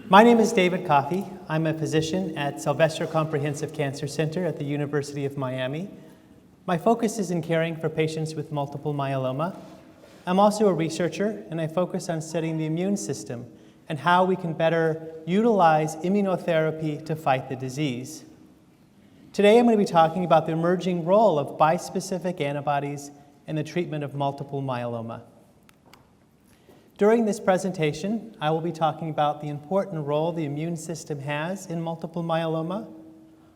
My name is David Coffey. I'm a physician at Sylvester Comprehensive Cancer Center at the University of Miami. My focus is in caring for patients with multiple myeloma. I'm also a researcher, and I focus on studying the immune system and how we can better utilize immunotherapy to fight the disease. Today I'm going to be talking about the emerging role of bispecific antibodies in the treatment of multiple myeloma. During this presentation, I will be talking about the important role the immune system has in multiple myeloma.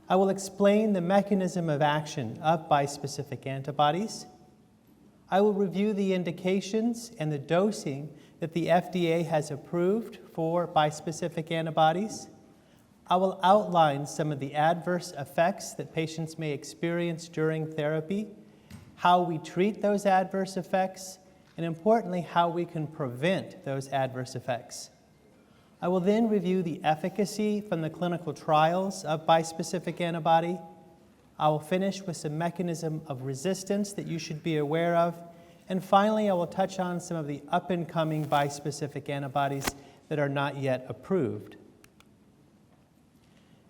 I will explain the mechanism of action of bispecific antibodies. I will review the indications and the dosing that the FDA has approved for bispecific antibodies. I will outline some of the adverse effects that patients may experience during therapy, how we treat those adverse effects, and importantly, how we can prevent those adverse effects. I will then review the efficacy from the clinical trials of bispecific antibody. I will finish with some mechanism of resistance that you should be aware of. And finally, I will touch on some of the up-and-coming bispecific antibodies that are not yet approved.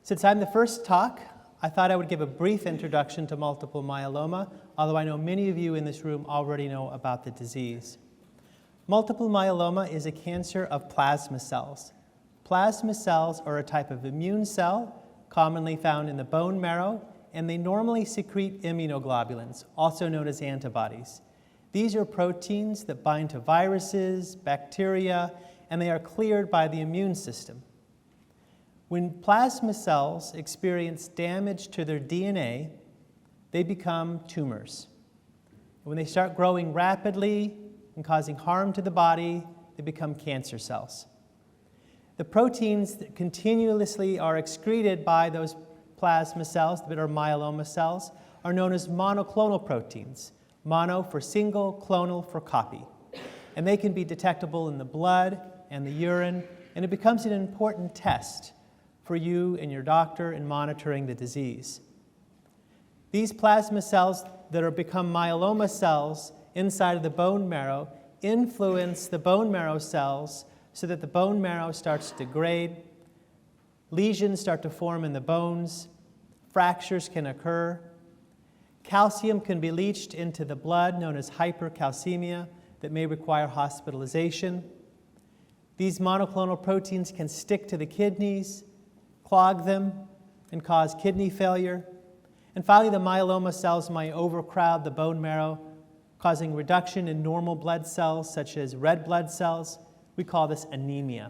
Since I'm the first talk, I thought I would give a brief introduction to multiple myeloma, although I know many of you in this room already know about the disease. Multiple myeloma is a cancer of plasma cells. Plasma cells are a type of immune cell commonly found in the bone marrow, and they normally secrete immunoglobulins, also known as antibodies. These are proteins that bind to viruses, bacteria, and they are cleared by the immune system. When plasma cells experience damage to their DNA, they become tumors. When they start growing rapidly and causing harm to the body, they become cancer cells. The proteins that continuously are excreted by those plasma cells that are myeloma cells are known as monoclonal proteins. Mono for single, clonal for copy. And they can be detectable in the blood and the urine, and it becomes an important test for you and your doctor in monitoring the disease. These plasma cells that are become myeloma cells inside of the bone marrow influence the bone marrow cells so that the bone marrow starts to degrade, lesions start to form in the bones, fractures can occur, calcium can be leached into the blood, known as hypercalcemia, that may require hospitalization. These monoclonal proteins can stick to the kidneys, clog them, and cause kidney failure. And finally, the myeloma cells might overcrowd the bone marrow, causing reduction in normal blood cells, such as red blood cells. We call this anemia.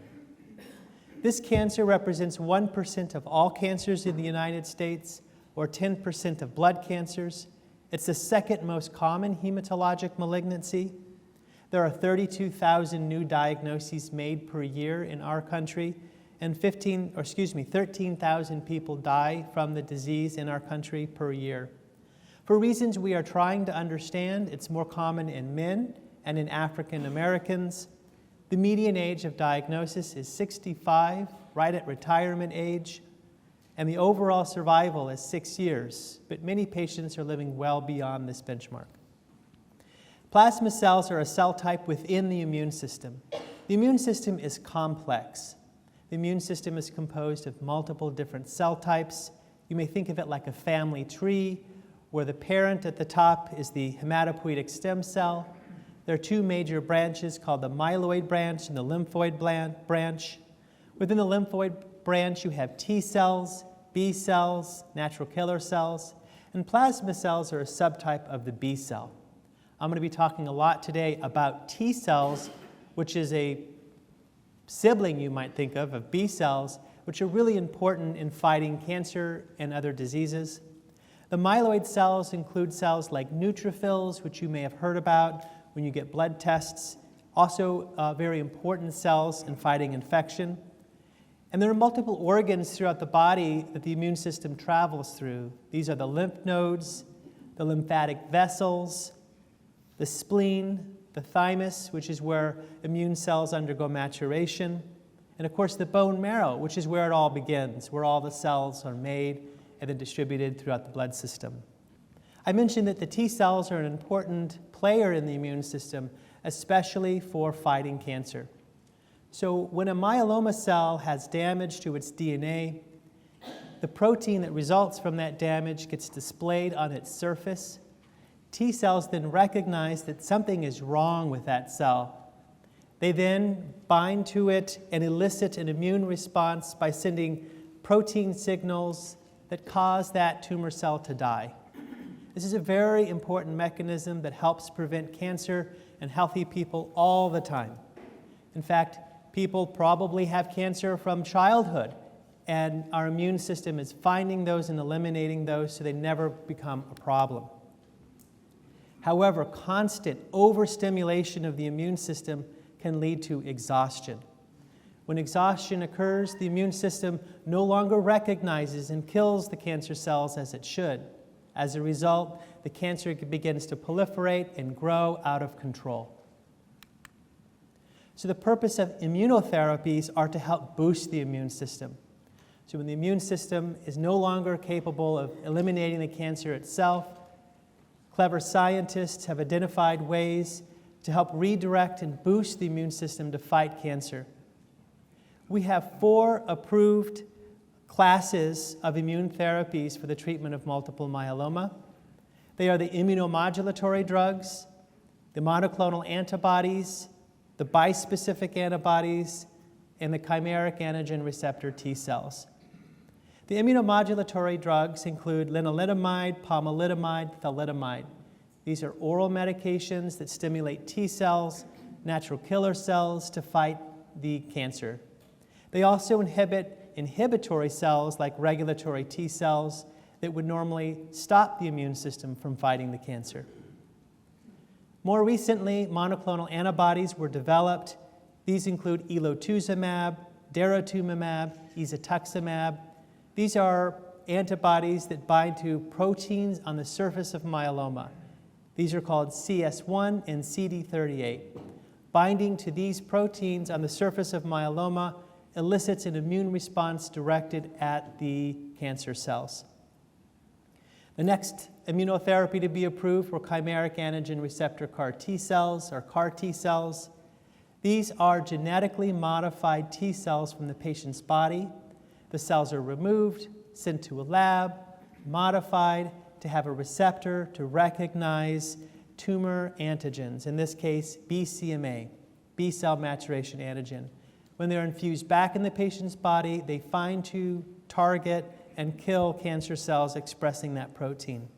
This cancer represents 1% of all cancers in the United States, or 10% of blood cancers. It's the second most common hematologic malignancy. There are 32,000 new diagnoses made per year in our country, and 13,000 people die from the disease in our country per year. For reasons we are trying to understand, it's more common in men and in African Americans. The median age of diagnosis is 65, right at retirement age, and the overall survival is 6 years, but many patients are living well beyond this benchmark. Plasma cells are a cell type within the immune system. The immune system is complex. The immune system is composed of multiple different cell types. You may think of it like a family tree, where the parent at the top is the hematopoietic stem cell. There are two major branches called the myeloid branch and the lymphoid branch. Within the lymphoid branch, you have T cells, B cells, natural killer cells, and plasma cells are a subtype of the B cell. I'm going to be talking a lot today about T cells, which is a sibling you might think of B cells, which are really important in fighting cancer and other diseases. The myeloid cells include cells like neutrophils, which you may have heard about when you get blood tests, also very important cells in fighting infection. And there are multiple organs throughout the body that the immune system travels through. These are the lymph nodes, the lymphatic vessels, the spleen, the thymus, which is where immune cells undergo maturation, and of course the bone marrow, which is where it all begins, where all the cells are made and then distributed throughout the blood system. I mentioned that the T cells are an important player in the immune system, especially for fighting cancer. So when a myeloma cell has damage to its DNA, the protein that results from that damage gets displayed on its surface. T cells then recognize that something is wrong with that cell. They then bind to it and elicit an immune response by sending protein signals that cause that tumor cell to die. This is a very important mechanism that helps prevent cancer in healthy people all the time. In fact, people probably have cancer from childhood, and our immune system is finding those and eliminating those so they never become a problem. However, constant overstimulation of the immune system can lead to exhaustion. When exhaustion occurs, the immune system no longer recognizes and kills the cancer cells as it should. As a result, the cancer begins to proliferate and grow out of control. So the purpose of immunotherapies are to help boost the immune system. So when the immune system is no longer capable of eliminating the cancer itself, clever scientists have identified ways to help redirect and boost the immune system to fight cancer. We have 4 approved classes of immune therapies for the treatment of multiple myeloma. They are the immunomodulatory drugs, the monoclonal antibodies, the bispecific antibodies, and the chimeric antigen receptor T cells. The immunomodulatory drugs include lenalidomide, pomalidomide, thalidomide. These are oral medications that stimulate T cells, natural killer cells, to fight the cancer. They also inhibit inhibitory cells like regulatory T cells that would normally stop the immune system from fighting the cancer. More recently, monoclonal antibodies were developed. These include elotuzumab, daratumumab, isatuximab. These are antibodies that bind to proteins on the surface of myeloma. These are called CS1 and CD38. Binding to these proteins on the surface of myeloma elicits an immune response directed at the cancer cells. The next immunotherapy to be approved were chimeric antigen receptor CAR T cells, or CAR T cells. These are genetically modified T cells from the patient's body. The cells are removed, sent to a lab, modified to have a receptor to recognize tumor antigens, in this case BCMA, B-cell maturation antigen. When they're infused back in the patient's body, they find to target and kill cancer cells expressing that protein.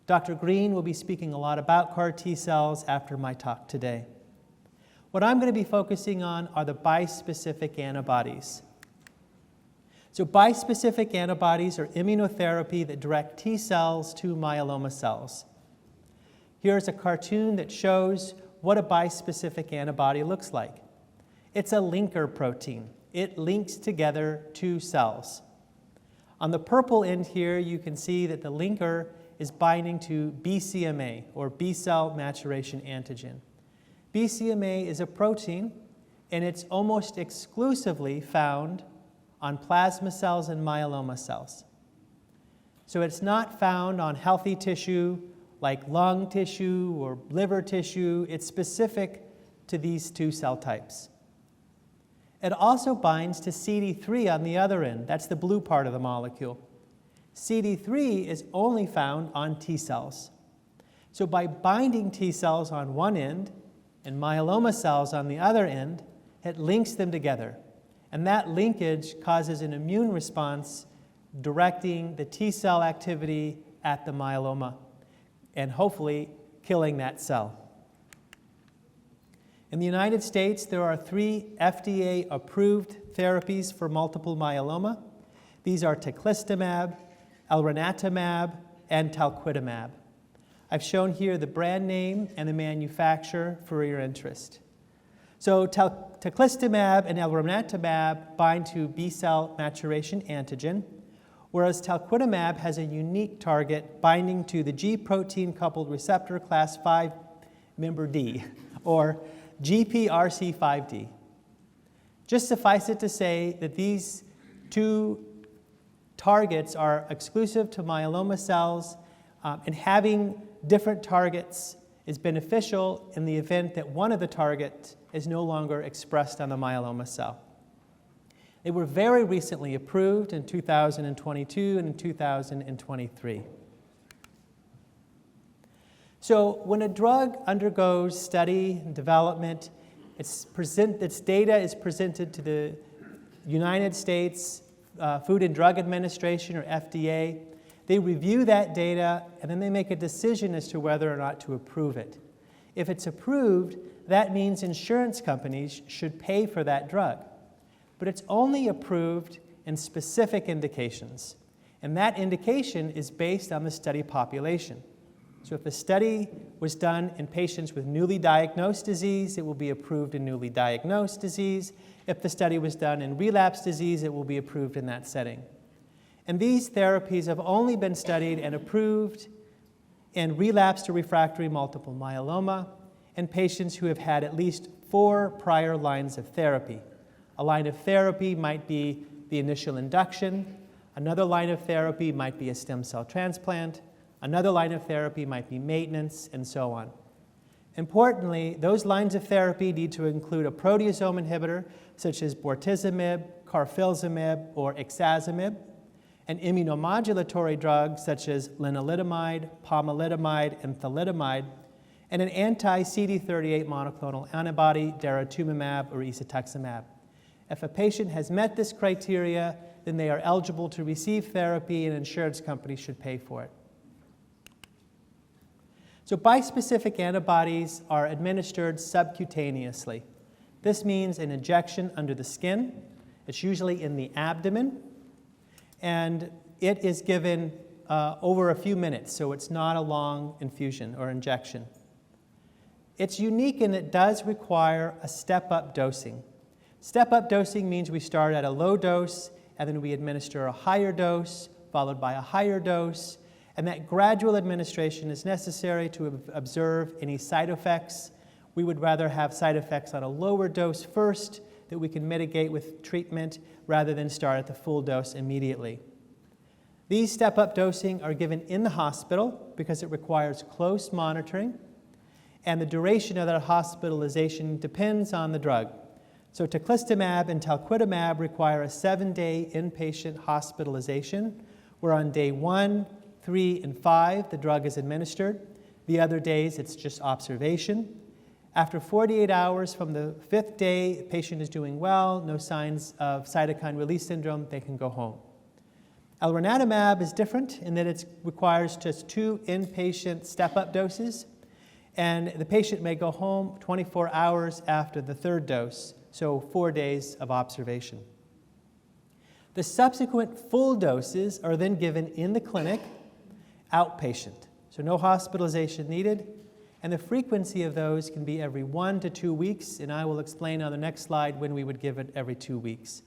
Dr. Green will be speaking a lot about CAR T cells after my talk today. What I'm going to be focusing on are the bispecific antibodies. So bispecific antibodies are immunotherapy that direct T cells to myeloma cells. Here's a cartoon that shows what a bispecific antibody looks like. It's a linker protein. It links together 2 cells. On the purple end here, you can see that the linker is binding to BCMA, or B-cell maturation antigen. BCMA is a protein, and it's almost exclusively found on plasma cells and myeloma cells. So it's not found on healthy tissue like lung tissue or liver tissue. It's specific to these 2 cell types. It also binds to CD3 on the other end. That's the blue part of the molecule. CD3 is only found on T cells. So by binding T cells on one end and myeloma cells on the other end, it links them together. And that linkage causes an immune response directing the T cell activity at the myeloma and hopefully killing that cell. In the United States, there are 3 FDA-approved therapies for multiple myeloma. These are teclistamab, elranatamab, and talquetamab. I've shown here the brand name and the manufacturer for your interest. So teclistamab and elranatamab bind to B-cell maturation antigen, whereas talquetamab has a unique target binding to the G protein-coupled receptor class 5 member D, or GPRC5D. Just suffice it to say that these 2 targets are exclusive to myeloma cells, and having different targets is beneficial in the event that one of the targets is no longer expressed on the myeloma cell. They were very recently approved in 2022 and in 2023. So when a drug undergoes study and development, its data is presented to the United States Food and Drug Administration, or FDA. They review that data, and then they make a decision as to whether or not to approve it. If it's approved, that means insurance companies should pay for that drug. But it's only approved in specific indications, and that indication is based on the study population. So if the study was done in patients with newly diagnosed disease, it will be approved in newly diagnosed disease. If the study was done in relapsed disease, it will be approved in that setting. And these therapies have only been studied and approved in relapsed or refractory multiple myeloma in patients who have had at least 4 prior lines of therapy. A line of therapy might be the initial induction. Another line of therapy might be a stem cell transplant. Another line of therapy might be maintenance, and so on. Importantly, those lines of therapy need to include a proteasome inhibitor, such as bortezomib, carfilzomib, or ixazomib, an immunomodulatory drug, such as lenalidomide, pomalidomide, and thalidomide, and an anti-CD38 monoclonal antibody, daratumumab or isatuximab. If a patient has met this criteria, then they are eligible to receive therapy, and insurance companies should pay for it. So bispecific antibodies are administered subcutaneously. This means an injection under the skin. It's usually in the abdomen, and it is given over a few minutes, so it's not a long infusion or injection. It's unique and it does require a step-up dosing. Step-up dosing means we start at a low dose, and then we administer a higher dose, followed by a higher dose, and that gradual administration is necessary to observe any side effects. We would rather have side effects on a lower dose first that we can mitigate with treatment rather than start at the full dose immediately. These step-up dosing are given in the hospital because it requires close monitoring, and the duration of that hospitalization depends on the drug. So teclistamab and talquetamab require a 7-day inpatient hospitalization, where on day 1, 3, and 5, the drug is administered. The other days, it's just observation. After 48 hours from the 5th day, the patient is doing well, no signs of cytokine release syndrome, they can go home. Elranatamab is different in that it requires just 2 inpatient step-up doses, and the patient may go home 24 hours after the 3rd dose, so 4 days of observation. The subsequent full doses are then given in the clinic, outpatient, so no hospitalization needed, and the frequency of those can be every 1 to 2 weeks, and I will explain on the next slide when we would give it every 2 weeks.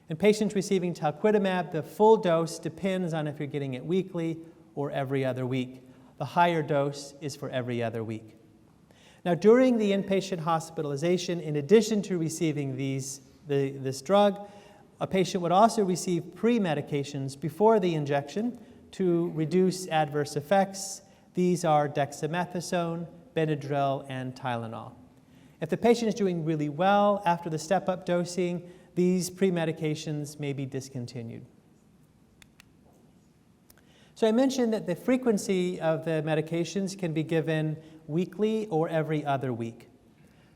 In patients receiving talquetamab, the full dose depends on if you're getting it weekly or every other week. The higher dose is for every other week. Now, during the inpatient hospitalization, in addition to receiving this drug, a patient would also receive pre-medications before the injection to reduce adverse effects. These are dexamethasone, Benadryl, and Tylenol. If the patient is doing really well after the step-up dosing, these pre-medications may be discontinued. So I mentioned that the frequency of the medications can be given weekly or every other week.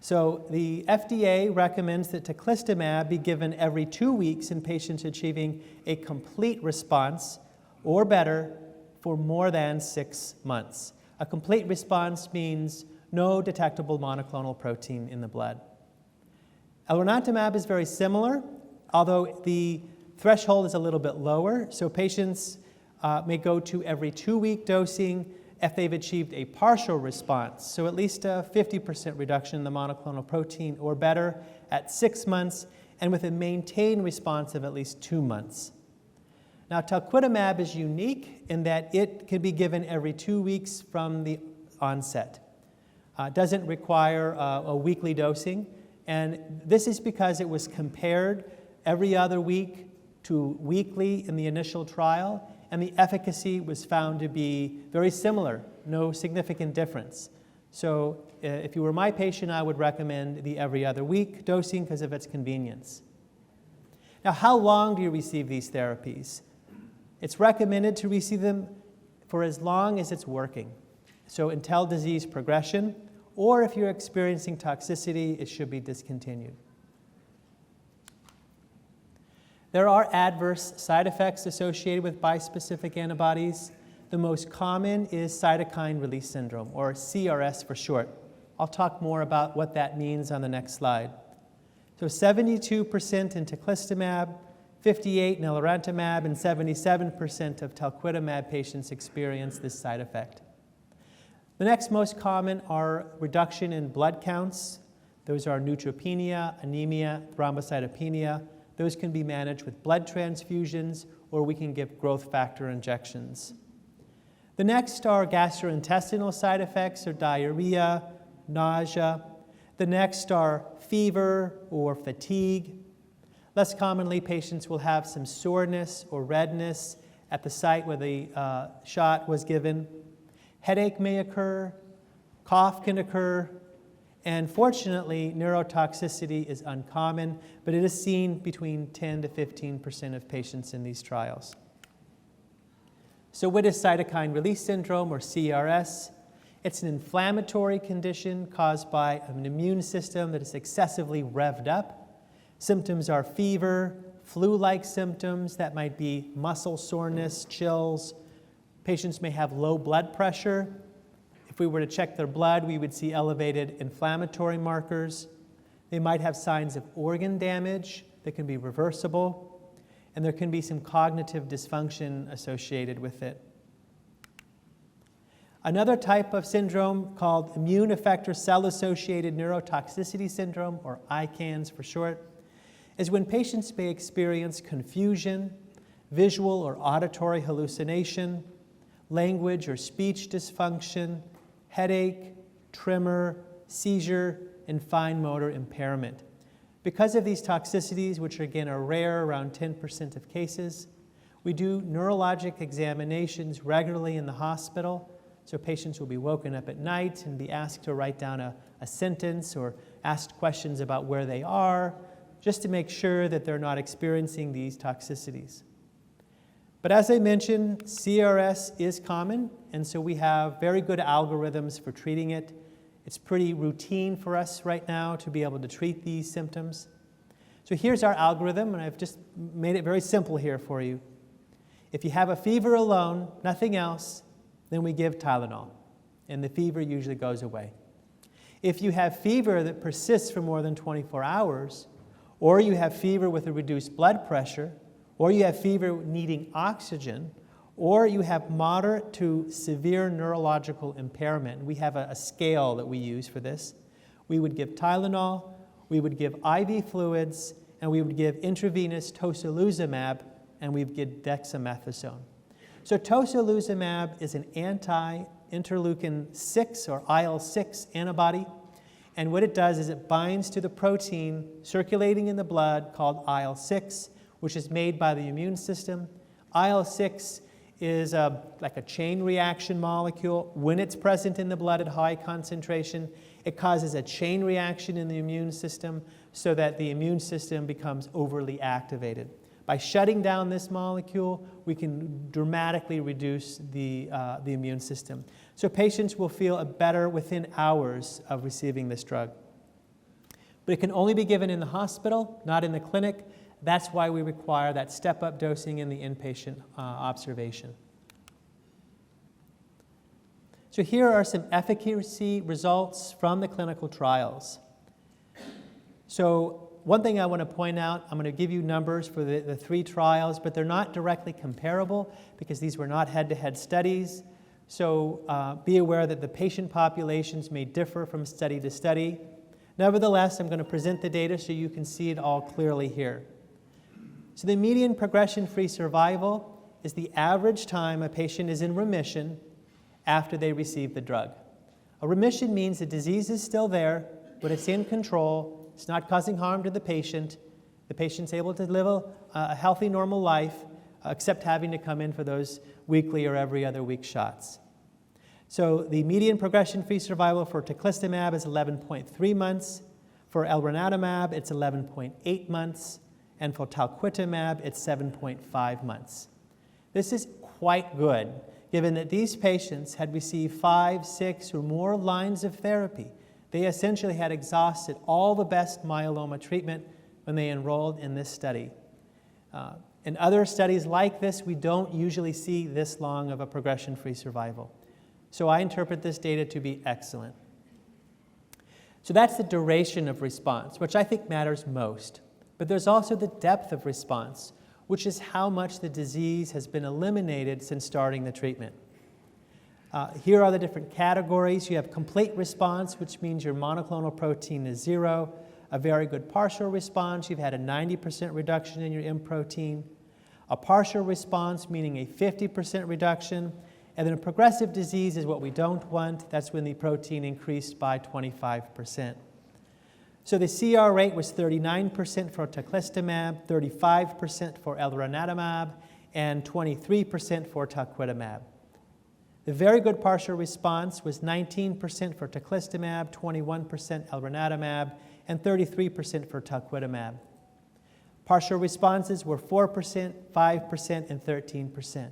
So the FDA recommends that teclistamab be given every 2 weeks in patients achieving a complete response or better for more than 6 months. A complete response means no detectable monoclonal protein in the blood. Elranatamab is very similar, although the threshold is a little bit lower, so patients may go to every 2-week dosing if they've achieved a partial response, so at least a 50% reduction in the monoclonal protein or better at 6 months, and with a maintained response of at least 2 months. Now, talquetamab is unique in that it can be given every 2 weeks from the onset. It doesn't require a weekly dosing, and this is because it was compared every other week to weekly in the initial trial, and the efficacy was found to be very similar, no significant difference. So if you were my patient, I would recommend the every other week dosing because of its convenience. Now, how long do you receive these therapies? It's recommended to receive them for as long as it's working. So until disease progression, or if you're experiencing toxicity, it should be discontinued. There are adverse side effects associated with bispecific antibodies. The most common is cytokine release syndrome, or CRS for short. I'll talk more about what that means on the next slide. So 72% in teclistamab, 58% in elranatamab, and 77% of talquetamab patients experience this side effect. The next most common are reduction in blood counts. Those are neutropenia, anemia, thrombocytopenia. Those can be managed with blood transfusions, or we can give growth factor injections. The next are gastrointestinal side effects, or diarrhea, nausea. The next are fever or fatigue. Less commonly, patients will have some soreness or redness at the site where the shot was given. Headache may occur, cough can occur, and fortunately, neurotoxicity is uncommon, but it is seen between 10 to 15% of patients in these trials. So what is cytokine release syndrome, or CRS? It's an inflammatory condition caused by an immune system that is excessively revved up. Symptoms are fever, flu-like symptoms that might be muscle soreness, chills. Patients may have low blood pressure. If we were to check their blood, we would see elevated inflammatory markers. They might have signs of organ damage that can be reversible, and there can be some cognitive dysfunction associated with it. Another type of syndrome called immune effector cell-associated neurotoxicity syndrome, or ICANS for short, is when patients may experience confusion, visual or auditory hallucination, language or speech dysfunction, headache, tremor, seizure, and fine motor impairment. Because of these toxicities, which again are rare, around 10% of cases, we do neurologic examinations regularly in the hospital. So patients will be woken up at night and be asked to write down a sentence or asked questions about where they are, just to make sure that they're not experiencing these toxicities. But as I mentioned, CRS is common, and so we have very good algorithms for treating it. It's pretty routine for us right now to be able to treat these symptoms. So here's our algorithm, and I've just made it very simple here for you. If you have a fever alone, nothing else, then we give Tylenol, and the fever usually goes away. If you have fever that persists for more than 24 hours, or you have fever with a reduced blood pressure, or you have fever needing oxygen, or you have moderate to severe neurological impairment, we have a scale that we use for this, we would give Tylenol, we would give IV fluids, and we would give intravenous tocilizumab, and we would give dexamethasone. So tocilizumab is an anti-interleukin 6 or IL-6 antibody, and what it does is it binds to the protein circulating in the blood called IL-6, which is made by the immune system. IL-6 is like a chain reaction molecule. When it's present in the blood at high concentration, it causes a chain reaction in the immune system so that the immune system becomes overly activated. By shutting down this molecule, we can dramatically reduce the immune system. So patients will feel better within hours of receiving this drug. But it can only be given in the hospital, not in the clinic. That's why we require that step-up dosing in the inpatient observation. So here are some efficacy results from the clinical trials. So one thing I want to point out, I'm going to give you numbers for the 3 trials, but they're not directly comparable because these were not head-to-head studies. So be aware that the patient populations may differ from study to study. Nevertheless, I'm going to present the data so you can see it all clearly here. So the median progression-free survival is the average time a patient is in remission after they receive the drug. A remission means the disease is still there, but it's in control. It's not causing harm to the patient. The patient's able to live a healthy, normal life, except having to come in for those weekly or every other week shots. So the median progression-free survival for teclistamab is 11.3 months. For elranatamab, it's 11.8 months. And for talquetamab, it's 7.5 months. This is quite good, given that these patients had received 5, 6, or more lines of therapy. They essentially had exhausted all the best myeloma treatment when they enrolled in this study. In other studies like this, we don't usually see this long of a progression-free survival. So I interpret this data to be excellent. So that's the duration of response, which I think matters most. But there's also the depth of response, which is how much the disease has been eliminated since starting the treatment. Here are the different categories. You have complete response, which means your monoclonal protein is 0. A very good partial response, you've had a 90% reduction in your M protein. A partial response, meaning a 50% reduction. And then a progressive disease is what we don't want. That's when the protein increased by 25%. So the CR rate was 39% for teclistamab, 35% for elranatamab, and 23% for talquetamab. The very good partial response was 19% for teclistamab, 21% elranatamab, and 33% for talquetamab. Partial responses were 4%, 5%, and 13%.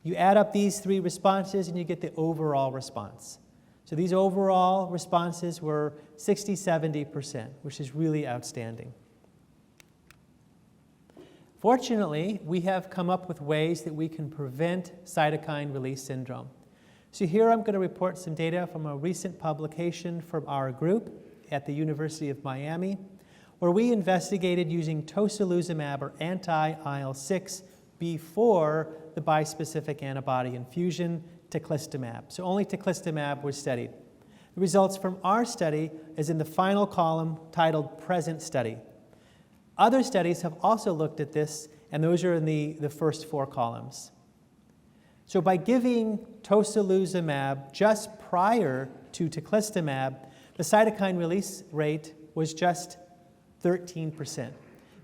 You add up these three responses and you get the overall response. So these overall responses were 60-70%, which is really outstanding. Fortunately, we have come up with ways that we can prevent cytokine release syndrome. So here I'm going to report some data from a recent publication from our group at the University of Miami, where we investigated using tocilizumab or anti-IL-6 before the bispecific antibody infusion, teclistamab. So only teclistamab was studied. The results from our study is in the final column titled Present Study. Other studies have also looked at this, and those are in the first 4 columns. So by giving tocilizumab just prior to teclistamab, the cytokine release rate was just 13%.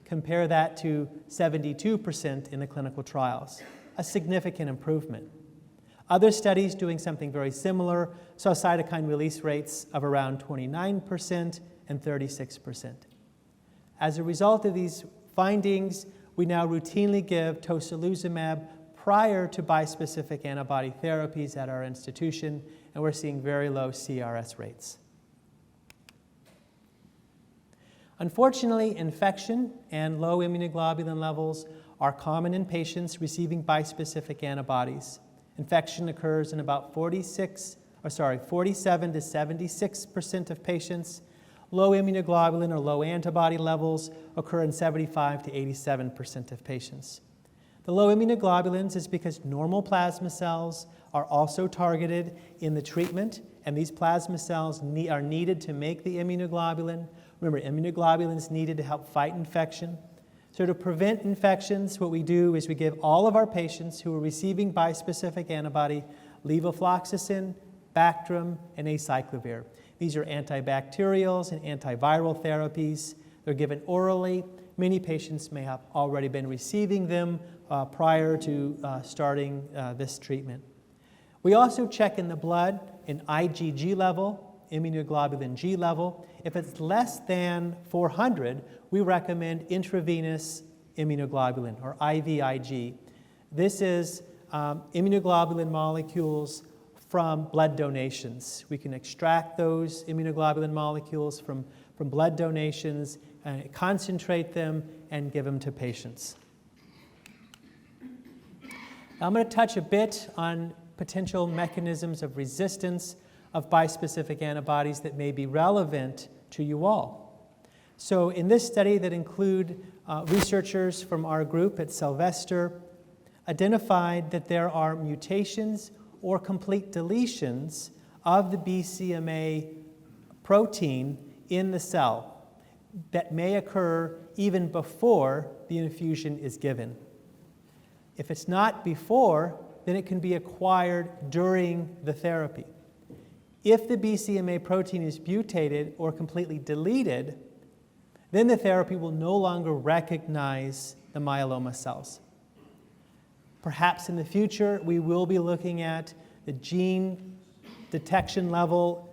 Compare that to 72% in the clinical trials, a significant improvement. Other studies doing something very similar saw cytokine release rates of around 29% and 36%. As a result of these findings, we now routinely give tocilizumab prior to bispecific antibody therapies at our institution, and we're seeing very low CRS rates. Unfortunately, infection and low immunoglobulin levels are common in patients receiving bispecific antibodies. Infection occurs in about 47 to 76% of patients. Low immunoglobulin or low antibody levels occur in 75 to 87% of patients. The low immunoglobulins is because normal plasma cells are also targeted in the treatment, and these plasma cells are needed to make the immunoglobulin. Remember, immunoglobulin is needed to help fight infection. So to prevent infections, what we do is we give all of our patients who are receiving bispecific antibody levofloxacin, Bactrim, and acyclovir. These are antibacterials and antiviral therapies. They're given orally. Many patients may have already been receiving them prior to starting this treatment. We also check in the blood an IgG level, immunoglobulin G level. If it's less than 400, we recommend intravenous immunoglobulin, or IVIG. This is immunoglobulin molecules from blood donations. We can extract those immunoglobulin molecules from blood donations, and concentrate them, and give them to patients. Now I'm going to touch a bit on potential mechanisms of resistance of bispecific antibodies that may be relevant to you all. So in this study that include researchers from our group at Sylvester identified that there are mutations or complete deletions of the BCMA protein in the cell that may occur even before the infusion is given. If it's not before, then it can be acquired during the therapy. If the BCMA protein is mutated or completely deleted, then the therapy will no longer recognize the myeloma cells. Perhaps in the future, we will be looking at the gene detection level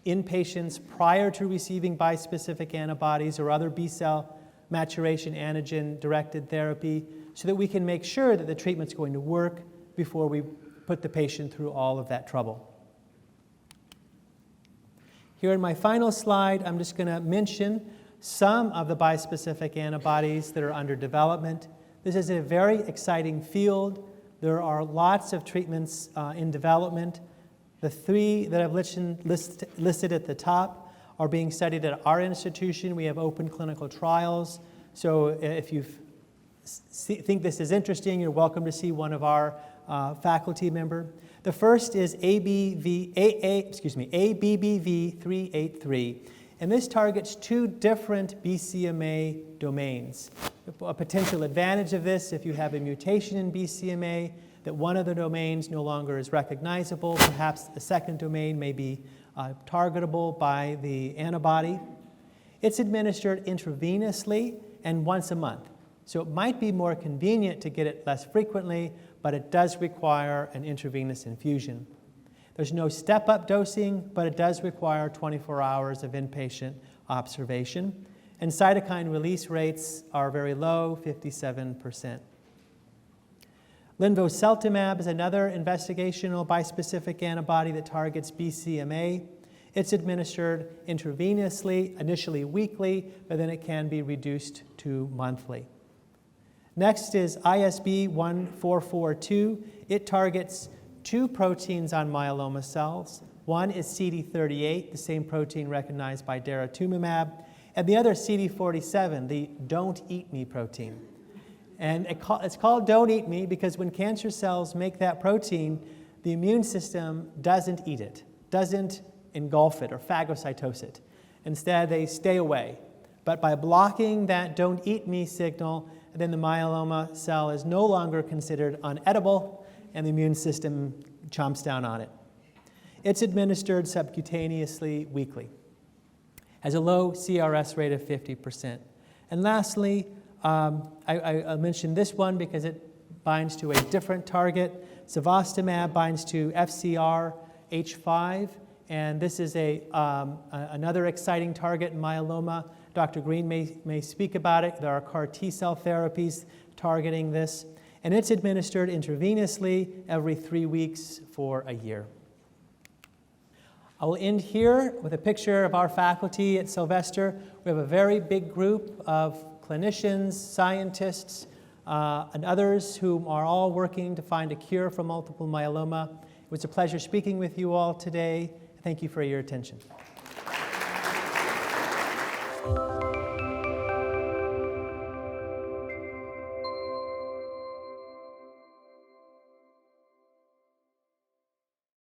in patients prior to receiving bispecific antibodies or other B-cell maturation antigen-directed therapy so that we can make sure that the treatment's going to work before we put the patient through all of that trouble. Here in my final slide, I'm just going to mention some of the bispecific antibodies that are under development. This is a very exciting field. There are lots of treatments in development. The three that I've listed at the top are being studied at our institution. We have open clinical trials. So if you think this is interesting, you're welcome to see one of our faculty member. The first is ABBV383, and this targets two different BCMA domains. A potential advantage of this, if you have a mutation in BCMA, that one of the domains no longer is recognizable, perhaps a second domain may be targetable by the antibody. It's administered intravenously and once a month. So it might be more convenient to get it less frequently, but it does require an intravenous infusion. There's no step-up dosing, but it does require 24 hours of inpatient observation. And cytokine release rates are very low, 57%. Linvoseltamab is another investigational bispecific antibody that targets BCMA. It's administered intravenously, initially weekly, but then it can be reduced to monthly. Next is ISB1442. It targets two proteins on myeloma cells. One is CD38, the same protein recognized by daratumumab, and the other CD47, the don't eat me protein. And it's called don't eat me because when cancer cells make that protein, the immune system doesn't eat it, doesn't engulf it or phagocytose it. Instead, they stay away. But by blocking that don't eat me signal, then the myeloma cell is no longer considered unedible, and the immune system chomps down on it. It's administered subcutaneously weekly. Has a low CRS rate of 50%. And lastly, I mentioned this one because it binds to a different target. Sylvester binds to FcRH5, and this is another exciting target in myeloma. Dr. Green may speak about it. There are CAR T-cell therapies targeting this, and it's administered intravenously every 3 weeks for a year. I will end here with a picture of our faculty at Sylvester. We have a very big group of clinicians, scientists, and others who are all working to find a cure for multiple myeloma. It was a pleasure speaking with you all today. Thank you for your attention.